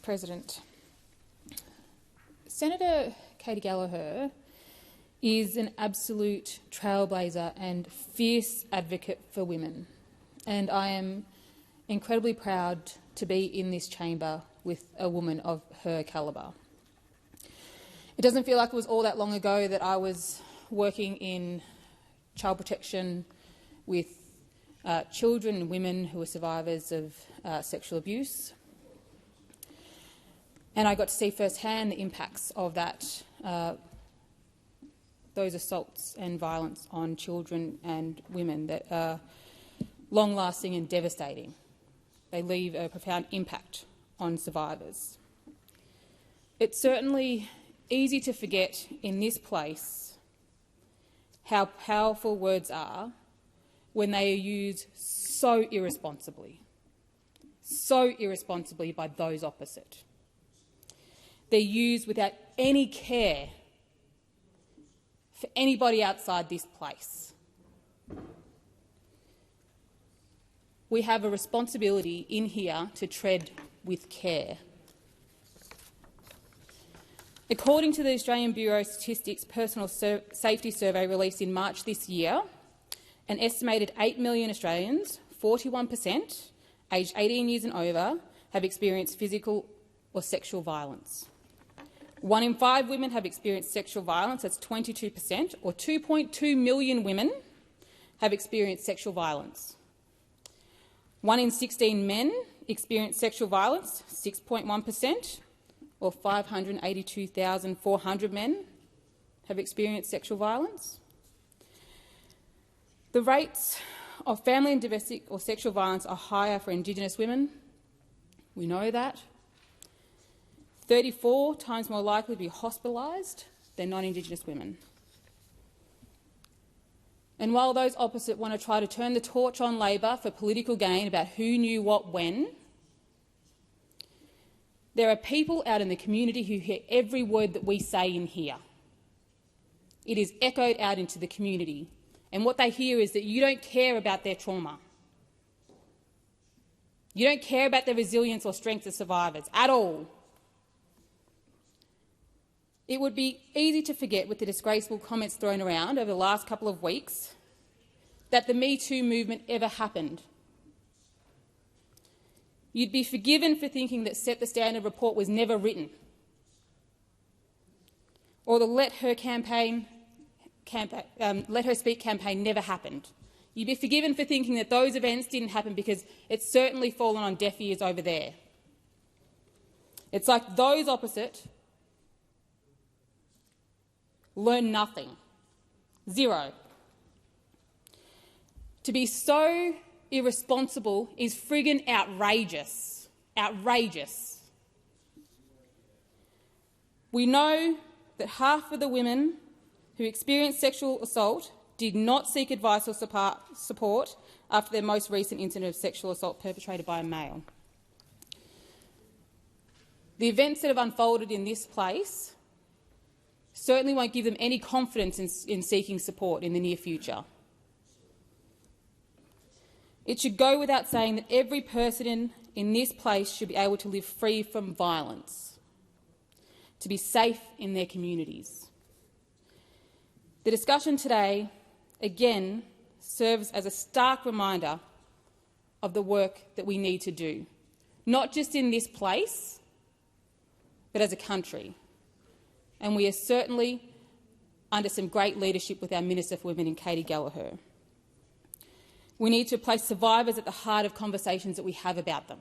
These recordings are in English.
President. Senator Katie Gallagher is an absolute trailblazer and fierce advocate for women, and I am incredibly proud to be in this chamber with a woman of her calibre. It doesn't feel like it was all that long ago that I was working in child protection with children and women who were survivors of sexual abuse, and I got to see firsthand the impacts of that, those assaults and violence on children and women that are long-lasting and devastating. They leave a profound impact on survivors. It's certainly easy to forget in this place how powerful words are when they are used so irresponsibly by those opposite. They're used without any care for anybody outside this place. We have a responsibility in here to tread with care. According to the Australian Bureau of Statistics Personal Safety Survey released in March this year, an estimated 8 million Australians, 41%, aged 18 years and over, have experienced physical or sexual violence. 1 in 5 women have experienced sexual violence, that's 22%, or 2.2 million women have experienced sexual violence. 1 in 16 men experience sexual violence, 6.1%, or 582,400 men have experienced sexual violence. The rates of family and domestic or sexual violence are higher for Indigenous women. We know that. 34 times more likely to be hospitalised than non-Indigenous women. And while those opposite want to try to turn the torch on Labor for political gain about who knew what when, there are people out in the community who hear every word that we say in here. It is echoed out into the community, and what they hear is that you don't care about their trauma. You don't care about the resilience or strength of survivors at all. It would be easy to forget, with the disgraceful comments thrown around over the last couple of weeks, that the Me Too movement ever happened. You'd be forgiven for thinking that Set the Standard report was never written, or the Let Her Speak campaign never happened. You'd be forgiven for thinking that those events didn't happen because it's certainly fallen on deaf ears over there. It's like those opposite learn nothing. Zero. To be so irresponsible is friggin' outrageous. Outrageous. We know that half of the women who experienced sexual assault did not seek advice or support after their most recent incident of sexual assault perpetrated by a male. The events that have unfolded in this place certainly won't give them any confidence in seeking support in the near future. It should go without saying that every person in this place should be able to live free from violence, to be safe in their communities. The discussion today, again, serves as a stark reminder of the work that we need to do, not just in this place, but as a country. And we are certainly under some great leadership with our Minister for Women, Katie Gallagher. We need to place survivors at the heart of conversations that we have about them,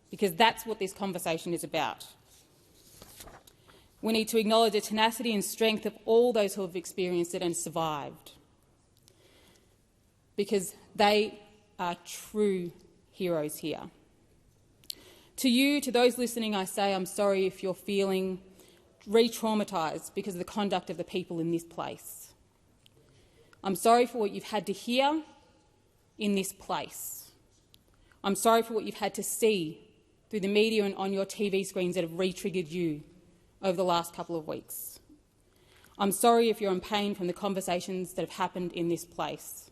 because that's what this conversation is about. We need to acknowledge the tenacity and strength of all those who have experienced it and survived, because they are true heroes here. To you, to those listening, I say I'm sorry if you're feeling re-traumatised because of the conduct of the people in this place. I'm sorry for what you've had to hear in this place. I'm sorry for what you've had to see through the media and on your TV screens that have re-triggered you over the last couple of weeks. I'm sorry if you're in pain from the conversations that have happened in this place.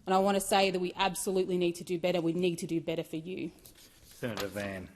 And I want to say that we absolutely need to do better. We need to do better for you. Senator Van.